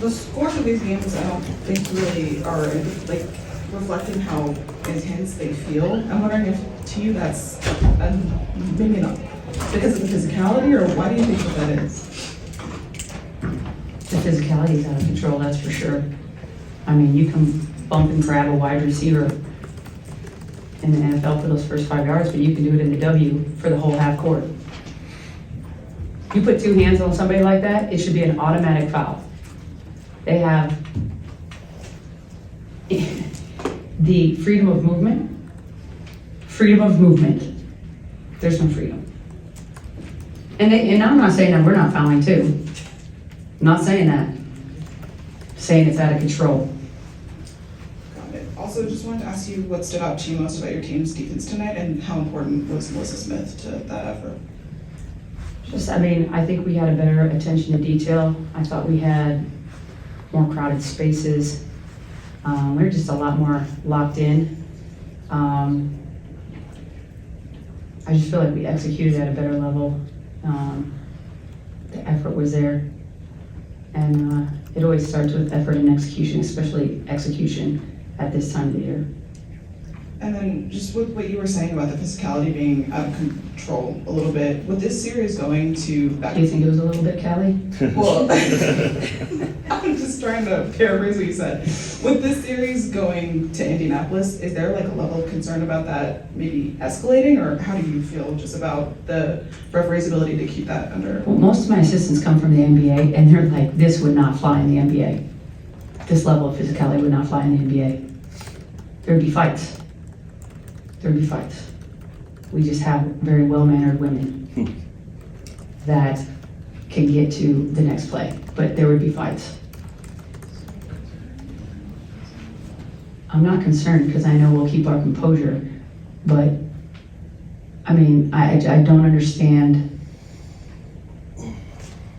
the scores of these games, I don't think really are like reflecting how intense they feel. I'm wondering if to you that's maybe not because of the physicality, or why do you think that is? The physicality is out of control, that's for sure. I mean, you can bump and grab a wide receiver in the NFL for those first 5 yards, but you can do it in the W for the whole half court. You put two hands on somebody like that, it should be an automatic foul. They have the freedom of movement. There's no freedom. And I'm not saying that we're not fouling too. I'm not saying that. I'm saying it's out of control. Got it. Also, just wanted to ask you what stood out to you most about your team's defense tonight, and how important was NaLyssa Smith to that effort? I think we had a better attention to detail. I thought we had more crowded spaces. We were just a lot more locked in. I just feel like we executed at a better level. The effort was there. And it always starts with effort and execution, especially execution at this time of the year. And then just with what you were saying about the physicality being out of control a little bit, with this series going to back. Do you think it was a little bit, Callie? Well, I'm just trying to paraphrase what you said. With this series going to Indianapolis, is there like a level of concern about that maybe escalating, or how do you feel just about the referee's ability to keep that under? Well, most of my assistants come from the NBA, and they're like, this would not fly in the NBA. This level of physicality would not fly in the NBA. There'd be fights. We just have very well-mannered women that can get to the next play, but there would be fights. I'm not concerned because I know we'll keep our composure, but I mean, I don't understand.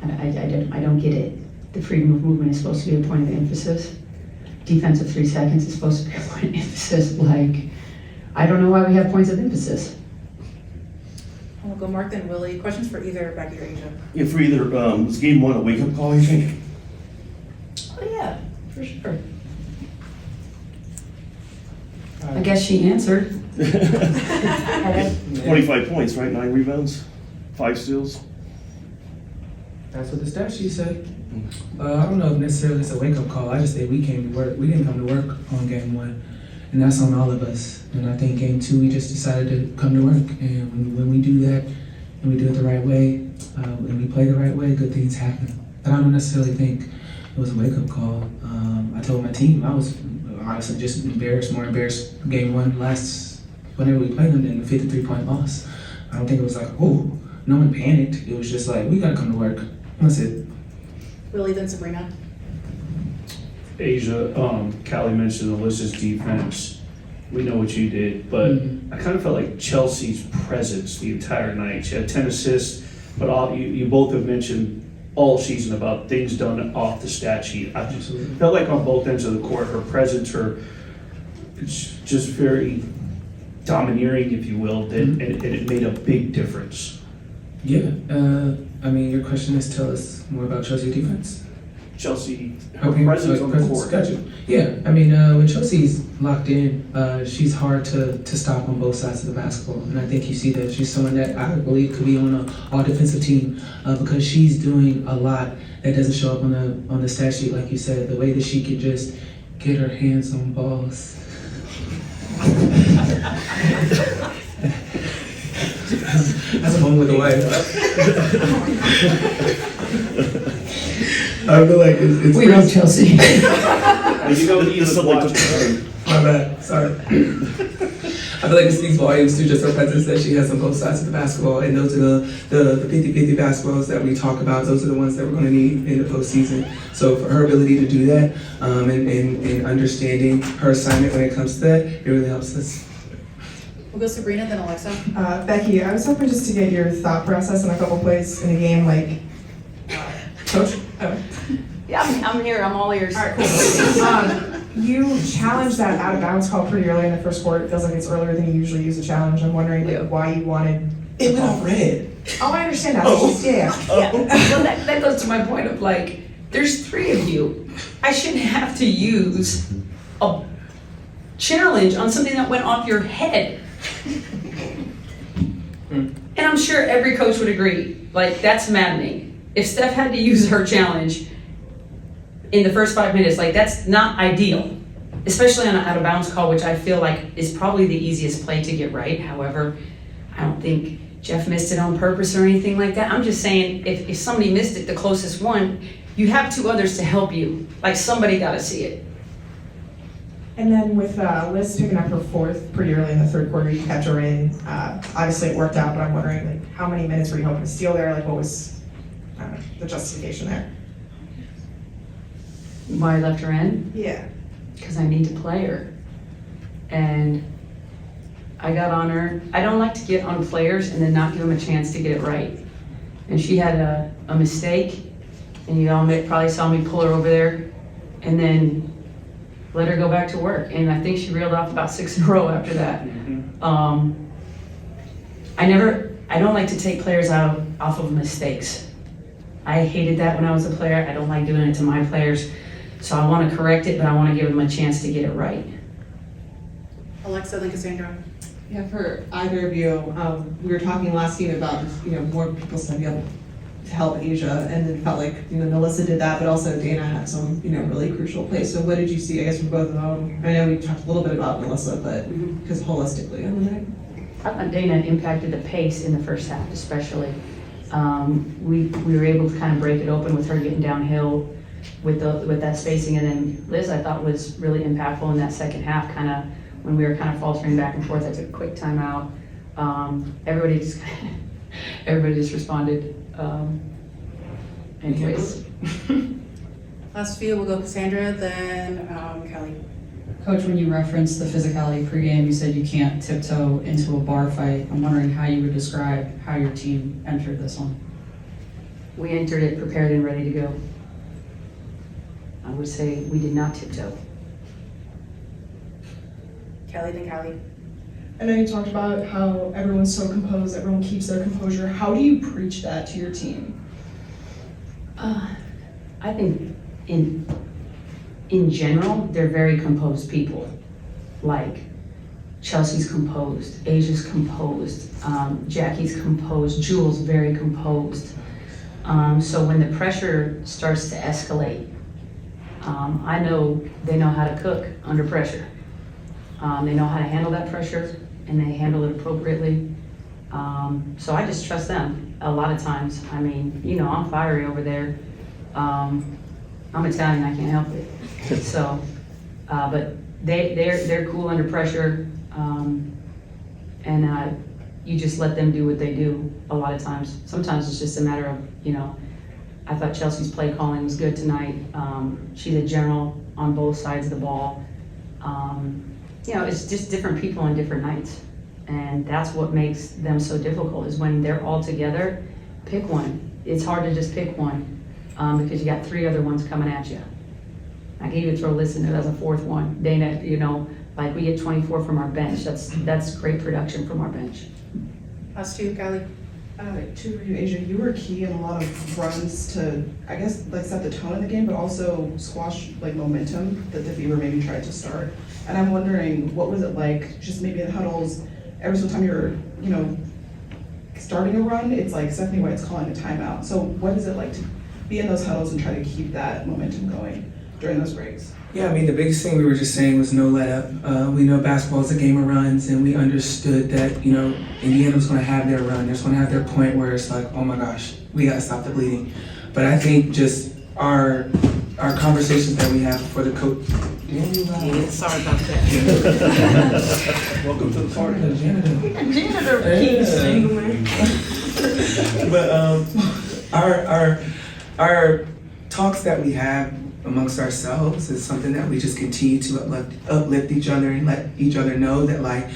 I don't get it. The freedom of movement is supposed to be a point of emphasis. Defensive 3 seconds is supposed to be a point of emphasis. Like, I don't know why we have points of emphasis. We'll go Mark, then Willie. Questions for either Becky or Asia? Yeah, for either, was game one a wake-up call, you think? Oh yeah, for sure. I guess she answered. 25 points, right? 9 rebounds, 5 steals. That's what the stat sheet said. I don't know if necessarily it's a wake-up call. I just say we came to work. We didn't come to work on game one, and that's on all of us. And I think game two, we just decided to come to work. And when we do that, and we do it the right way, and we play the right way, good things happen. But I don't necessarily think it was a wake-up call. I told my team I was honestly just more embarrassed game one whenever we played them than the 53-point loss. I don't think it was like, oh, no one panicked. It was just like, we gotta come to work. That's it. Willie, then Sabrina. Asia, Callie mentioned NaLyssa's defense. We know what you did, but I kind of felt like Chelsea's presence the entire night. She had 10 assists, but you both have mentioned all season about things done off the stat sheet. I just felt like on both ends of the court, her presence, it's just very domineering, if you will, and it made a big difference. Yeah, I mean, your question is tell us more about Chelsea's defense. Chelsea, her presence on the court. Gotcha. Yeah, I mean, when Chelsea's locked in, she's hard to stop on both sides of the basketball. And I think you see that she's someone that I believe could be on an all-defensive team because she's doing a lot that doesn't show up on the stat sheet, like you said. The way that she could just get her hands on balls. That's a moment with the wife. I feel like it's We love Chelsea. You don't need to watch it. My bad, sorry. I feel like it speaks volumes to just her presence that she has on both sides of the basketball, and those are the 50-50 basketballs that we talk about. Those are the ones that we're going to need in the postseason. So for her ability to do that and understanding her assignment when it comes to that, it really helps us. We'll go Sabrina, then Alexa. Becky, I was hoping just to get your thought process on a couple plays in a game, like, Coach? Yeah, I'm here, I'm all ears. All right, cool. You challenged that out of bounds call pretty early in the first quarter. It feels like it's earlier than you usually use a challenge. I'm wondering why you wanted. It went off red. Oh, I understand that. Yeah. Well, that goes to my point of like, There's 3 of you. I shouldn't have to use a challenge on something that went off your head. And I'm sure every coach would agree, like, that's maddening. If Steph had to use her challenge in the first 5 minutes, like, that's not ideal, especially on an out of bounds call, which I feel like is probably the easiest play to get right. However, I don't think Jeff missed it on purpose or anything like that. I'm just saying, if somebody missed it, the closest one, you have 2 others to help you. Like, somebody gotta see it. And then with Liz picking up her 4th pretty early in the 3rd quarter, you kept her in. Obviously it worked out, but I'm wondering, like, how many minutes were you hoping to steal there? Like, what was the justification there? Why I left her in? Yeah. Because I need to play her. And I got on her. I don't like to get on players and then not give them a chance to get it right. And she had a mistake, and you all probably saw me pull her over there and then let her go back to work. And I think she reeled off about 6 in a row after that. I don't like to take players off of mistakes. I hated that when I was a player. I don't like doing it to my players. So I want to correct it, but I want to give them a chance to get it right. Alexa, then Cassandra. Yeah, for either of you, we were talking last game about, more people stepping up to help Asia, and it felt like, NaLyssa did that, but also Dana had some, really crucial plays. So what did you see, I guess, from both of them? I know we talked a little bit about NaLyssa, but because holistically on the night. I thought Dana impacted the pace in the first half especially. We were able to kind of break it open with her getting downhill with that spacing, and then Liz I thought was really impactful in that second half, kind of when we were kind of faltering back and forth. I took a quick timeout. Everybody just responded. Anyways. Last few, we'll go Cassandra, then Kelly. Coach, when you referenced the physicality pregame, you said you can't tiptoe into a bar fight. I'm wondering how you would describe how your team entered this one. We entered it prepared and ready to go. I would say we did not tiptoe. Kelly, then Kelly. I know you talked about how everyone's so composed, everyone keeps their composure. How do you preach that to your team? I think in general, they're very composed people. Like Chelsea's composed, Asia's composed, Jackie's composed, Jewel's very composed. So when the pressure starts to escalate, I know they know how to cook under pressure. They know how to handle that pressure, and they handle it appropriately. So I just trust them a lot of times. I mean, I'm fiery over there. I'm Italian, I can't help it. So, but they're cool under pressure, and you just let them do what they do a lot of times. Sometimes it's just a matter of, I thought Chelsea's play calling was good tonight. She's a general on both sides of the ball. It's just different people on different nights. And that's what makes them so difficult, is when they're all together, pick one. It's hard to just pick one, because you got 3 other ones coming at you. I can even throw Liz in there as a 4th one. Dana, like we get 24 from our bench. That's great production from our bench. Last two, Kelly. To you, Asia, you were key in a lot of runs to, I guess, like set the tone of the game, but also squash like momentum that the Fever maybe tried to start. And I'm wondering, what was it like, just maybe in huddles, every single time you're, starting a run, it's like Stephanie White's calling a timeout. So what is it like to be in those huddles and try to keep that momentum going during those breaks? Yeah, the biggest thing we were just saying was no let up. We know basketball is a game of runs, and we understood that, Indiana was going to have their run. They're going to have their point where it's like, oh my gosh, we got to stop the bleeding. But I think just our conversations that we have before the coach. Yeah, sorry about that. Welcome to the party. Janitor keeps single man. But our talks that we have amongst ourselves is something that we just continue to uplift each other and let each other know that, like,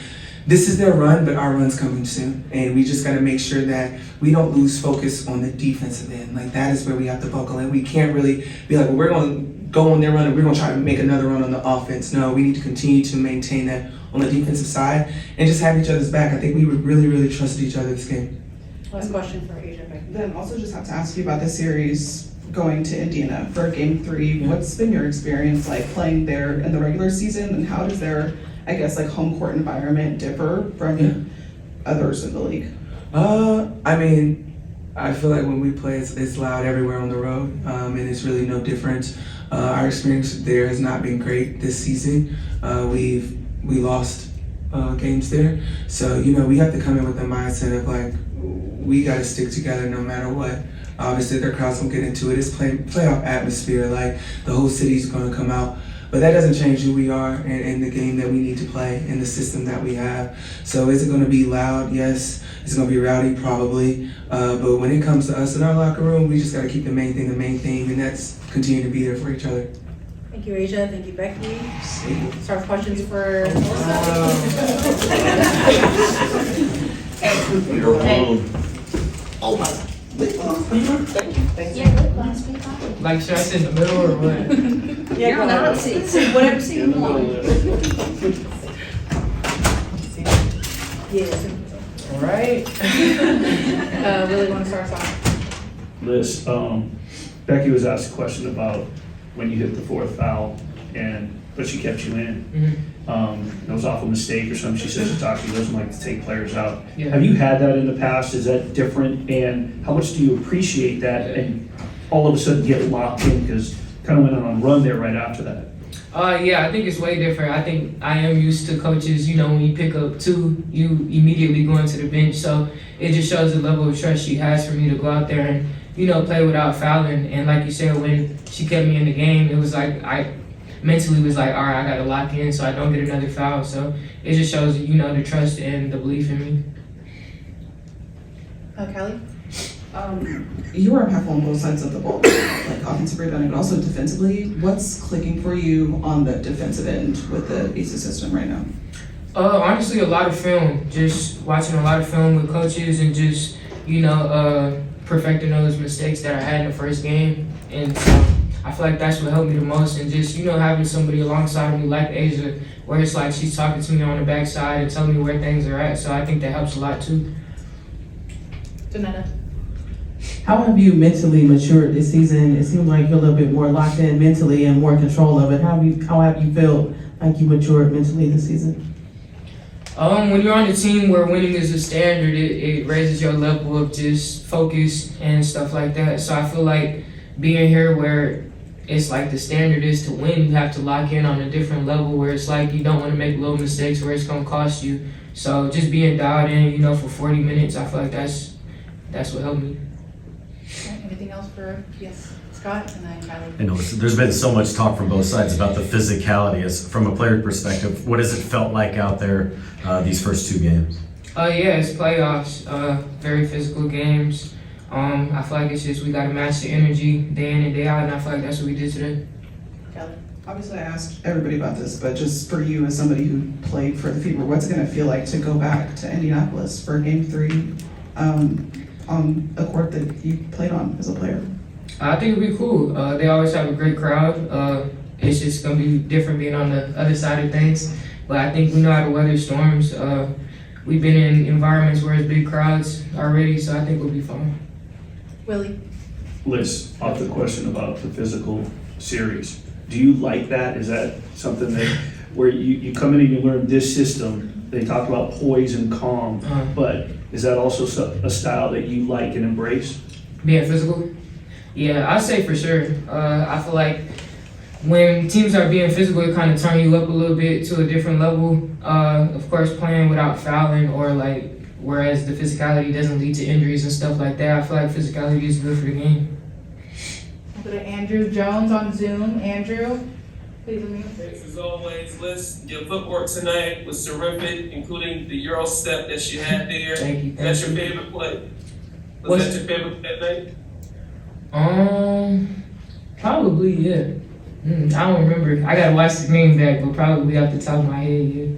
this is their run, but our run's coming soon. And we just got to make sure that we don't lose focus on the defensive end. Like, that is where we have to buckle in. We can't really be like, well, we're going to go on their run and we're going to try to make another run on the offense. No, we need to continue to maintain that on the defensive side and just have each other's back. I think we would really, really trust each other this game. Last question for Asia. Then also just have to ask you about the series going to Indiana for game 3. What's been your experience like playing there in the regular season, and how does their, I guess, like home court environment differ from others in the league? I mean, I feel like when we play, it's loud everywhere on the road, and it's really no different. Our experience there has not been great this season. We lost games there, so we have to come in with the mindset of like we got to stick together no matter what. Obviously, their crowds don't get into it. It's playoff atmosphere. Like the whole city's going to come out. But that doesn't change who we are and the game that we need to play and the system that we have. So is it going to be loud? Yes. It's going to be rowdy? Probably. But when it comes to us in our locker room, we just got to keep the main thing, and that's continue to be there for each other. Thank you, Asia. Thank you, Becky. Start questions for Like, should I sit in the middle or what? You're on the hot seat. Whatever seat you want. Yes. All right. Really want to start us off? Liz, Becky was asked a question about when you hit the 4th foul, but she kept you in. It was off a mistake or something. She says to talk to you, doesn't like to take players out. Yeah. Have you had that in the past? Is that different? And how much do you appreciate that? And all of a sudden get locked in, because kind of went on a run there right after that. Yeah, I think it's way different. I think I am used to coaches, when you pick up 2, you immediately go into the bench. So it just shows the level of trust she has for me to go out there and, play without fouling. And like you said, when she kept me in the game, it was like I mentally was like, all right, I got to lock in so I don't get another foul. So it just shows, the trust and the belief in me. Kelly? You were impactful on both sides of the ball, like offensive rebounding, but also defensively. What's clicking for you on the defensive end with the ACE system right now? Honestly, a lot of film. Just watching a lot of film with coaches and just, perfecting those mistakes that I had in the first game. And so I feel like that's what helped me the most. And just, having somebody alongside me like Asia, where it's like she's talking to me on the backside and telling me where things are at. So I think that helps a lot too. Donetta? How have you mentally matured this season? It seems like you're a little bit more locked in mentally and more in control of it. How have you felt like you matured mentally this season? When you're on a team where winning is a standard, it raises your level of just focus and stuff like that. So I feel like being here where it's like the standard is to win, you have to lock in on a different level where it's like you don't want to make little mistakes where it's going to cost you. So just being dialed in, for 40 minutes, I feel like that's what helped me. Okay, anything else for, Scott and then Kylie? I know there's been so much talk from both sides about the physicality. As from a player perspective, what has it felt like out there these first 2 games? It's playoffs, very physical games. I feel like it's just we got to match the energy day in and day out, and I feel like that's what we did today. Kelly? Obviously, I asked everybody about this, but just for you as somebody who played for the Fever, what's it going to feel like to go back to Indianapolis for game 3 on a court that you played on as a player? I think it'll be cool. They always have a great crowd. It's just going to be different being on the other side of things. But I think we know how to weather storms. We've been in environments where it's big crowds already, so I think we'll be fine. Willie? Liz, off the question about the physical series, do you like that? Is that something that where you come in and you learn this system? They talk about poise and calm, but is that also a style that you like and embrace? Being physical? Yeah, I'd say for sure. I feel like when teams are being physical, it kind of turn you up a little bit to a different level. Of course, playing without fouling or whereas the physicality doesn't lead to injuries and stuff like that. I feel like physicality is good for the game. We'll go to Andrew Jones on Zoom. Andrew, please unmute. Thanks as always, Liz. Your footwork tonight was terrific, including the Euro step that you had there. Thank you. That's your favorite play? Was that your favorite play that night? Probably, yeah. I don't remember. I gotta watch the game back, but probably off the top of my head, yeah.